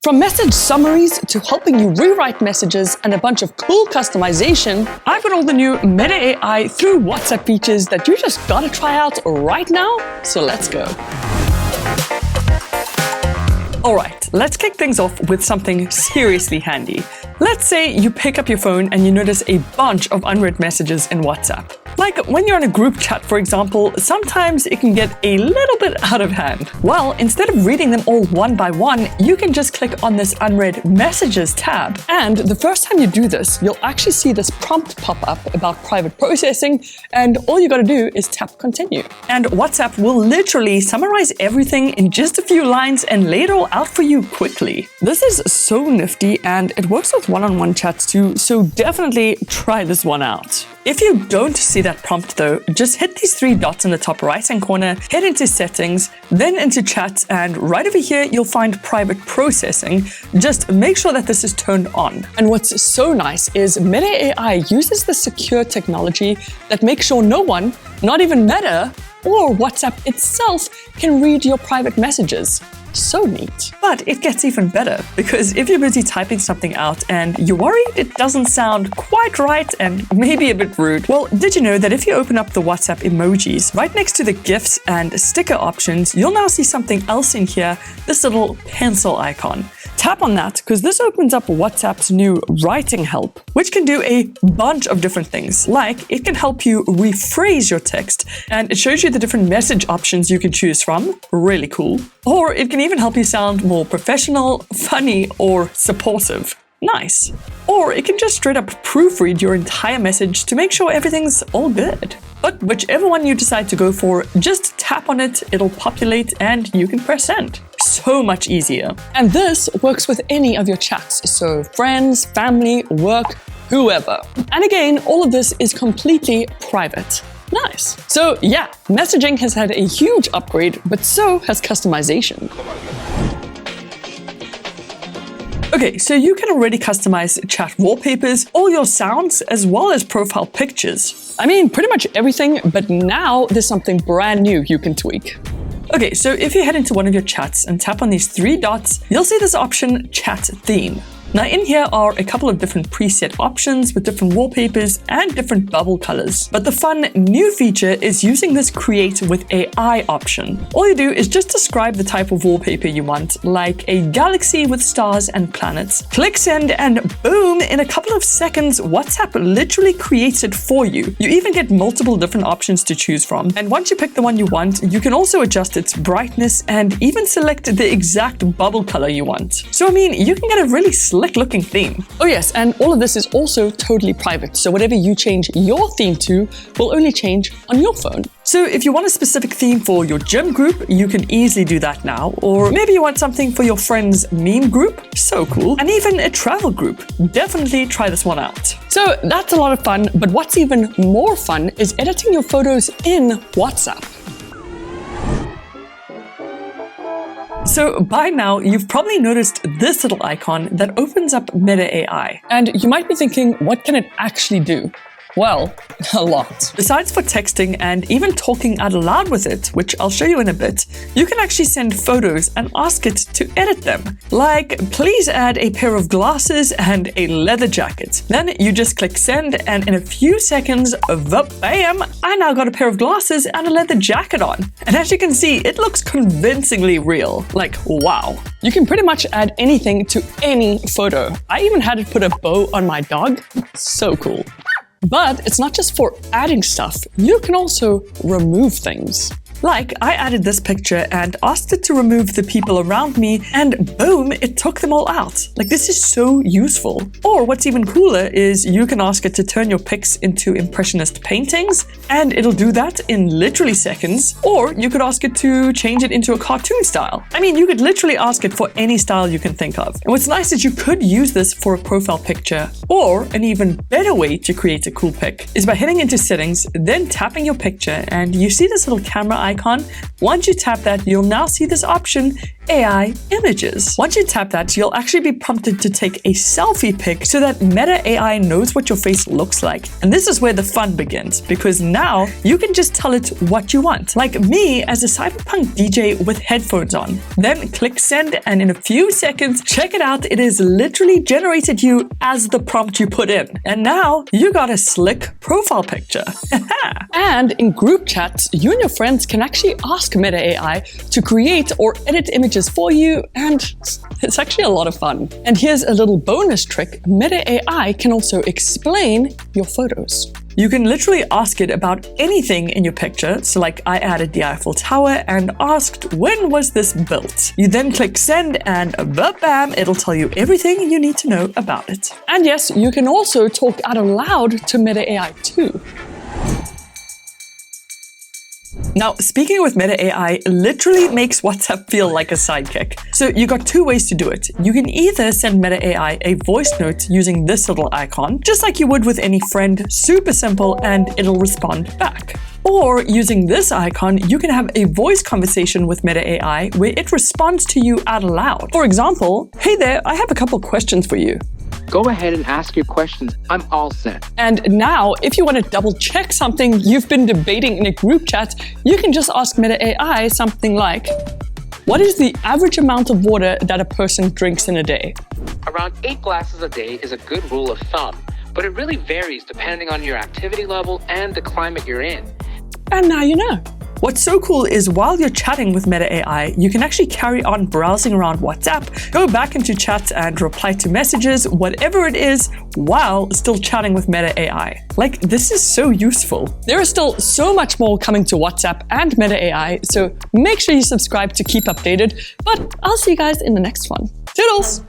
From message summaries to helping you rewrite messages and a bunch of cool customization, I've got all the new Meta AI through WhatsApp features that you just gotta try out right now, so let's go. Alright, let's kick things off with something seriously handy. Let's say you pick up your phone and you notice a bunch of unread messages in WhatsApp. Like when you're in a group chat, for example, sometimes it can get a little bit out of hand. Well, instead of reading them all one by one, you can just click on this unread messages tab. And the first time you do this, you'll actually see this prompt pop up about private processing, and all you gotta do is tap continue. And WhatsApp will literally summarize everything in just a few lines and lay it all out for you quickly. This is so nifty, and it works with one-on-one chats too, so definitely try this one out. If you don't see that prompt though, just hit these three dots in the top right-hand corner, head into settings, then into chat, and right over here you'll find private processing. Just make sure that this is turned on. And what's so nice is Meta AI uses the secure technology that makes sure no one, not even Meta or WhatsApp itself, can read your private messages. So neat. But it gets even better, because if you're busy typing something out and you're worried it doesn't sound quite right and maybe a bit rude, well, did you know that if you open up the WhatsApp emojis, right next to the GIFs and sticker options, you'll now see something else in here, this little pencil icon. Tap on that, because this opens up WhatsApp's new writing help, which can do a bunch of different things. Like, it can help you rephrase your text, and it shows you the different message options you can choose from. Really cool. Or it can even help you sound more professional, funny, or supportive. Nice. Or it can just straight up proofread your entire message to make sure everything's all good. But whichever one you decide to go for, just tap on it, it'll populate, and you can press send. So much easier. And this works with any of your chats, so friends, family, work, whoever. And again, all of this is completely private. Nice. So yeah, messaging has had a huge upgrade, but so has customization. Okay, so you can already customize chat wallpapers, all your sounds, as well as profile pictures. I mean, pretty much everything, but now there's something brand new you can tweak. Okay, so if you head into one of your chats and tap on these three dots, you'll see this option, Chat Theme. Now in here are a couple of different preset options with different wallpapers and different bubble colors. But the fun new feature is using this Create with AI option. All you do is just describe the type of wallpaper you want, like a galaxy with stars and planets. Click send and boom, in a couple of seconds, WhatsApp literally creates it for you. You even get multiple different options to choose from. And once you pick the one you want, you can also adjust its brightness and even select the exact bubble color you want. So I mean, you can get a really slick looking theme. Oh yes, and all of this is also totally private, so whatever you change your theme to will only change on your phone. So if you want a specific theme for your gym group, you can easily do that now. Or maybe you want something for your friend's meme group, so cool. And even a travel group, definitely try this one out. So that's a lot of fun, but what's even more fun is editing your photos in WhatsApp. So by now, you've probably noticed this little icon that opens up Meta AI. And you might be thinking, what can it actually do? Well, a lot. Besides for texting and even talking out loud with it, which I'll show you in a bit, you can actually send photos and ask it to edit them. Like, please add a pair of glasses and a leather jacket. Then you just click send, and in a few seconds, bam, I now got a pair of glasses and a leather jacket on. And as you can see, it looks convincingly real. Like, wow. You can pretty much add anything to any photo. I even had it put a bow on my dog. So cool. But it's not just for adding stuff, you can also remove things. Like, I added this picture and asked it to remove the people around me, and boom, it took them all out. Like, this is so useful. Or what's even cooler is you can ask it to turn your pics into impressionist paintings, and it'll do that in literally seconds. Or you could ask it to change it into a cartoon style. I mean, you could literally ask it for any style you can think of. And what's nice is you could use this for a profile picture, or an even better way to create a cool pic is by heading into settings, then tapping your picture, and you see this little camera icon. Once you tap that, you'll now see this option, AI Images. Once you tap that, you'll actually be prompted to take a selfie pic so that Meta AI knows what your face looks like. And this is where the fun begins, because now you can just tell it what you want. Like me as a cyberpunk DJ with headphones on. Then click send, and in a few seconds, check it out, it has literally generated you as the prompt you put in. And now you got a slick profile picture. And in group chats, you and your friends can actually ask Meta AI to create or edit images for you, and it's actually a lot of fun. And here's a little bonus trick. Meta AI can also explain your photos. You can literally ask it about anything in your picture. So like I added the Eiffel Tower and asked, when was this built? You then click send and bam, it'll tell you everything you need to know about it. And yes, you can also talk out loud to Meta AI too. Now, speaking with Meta AI literally makes WhatsApp feel like a sidekick. So you got two ways to do it. You can either send Meta AI a voice note using this little icon, just like you would with any friend, super simple, and it'll respond back. Or using this icon, you can have a voice conversation with Meta AI where it responds to you out loud. For example, hey there, I have a couple questions for you. Go ahead and ask your questions. I'm all set. And now, if you want to double check something you've been debating in a group chat, you can just ask Meta AI something like, what is the average amount of water that a person drinks in a day? Around 8 glasses a day is a good rule of thumb, but it really varies depending on your activity level and the climate you're in. And now you know. What's so cool is while you're chatting with Meta AI, you can actually carry on browsing around WhatsApp, go back into chats and reply to messages, whatever it is, while still chatting with Meta AI. Like, this is so useful. There is still so much more coming to WhatsApp and Meta AI, so make sure you subscribe to keep updated, but I'll see you guys in the next one. Toodles!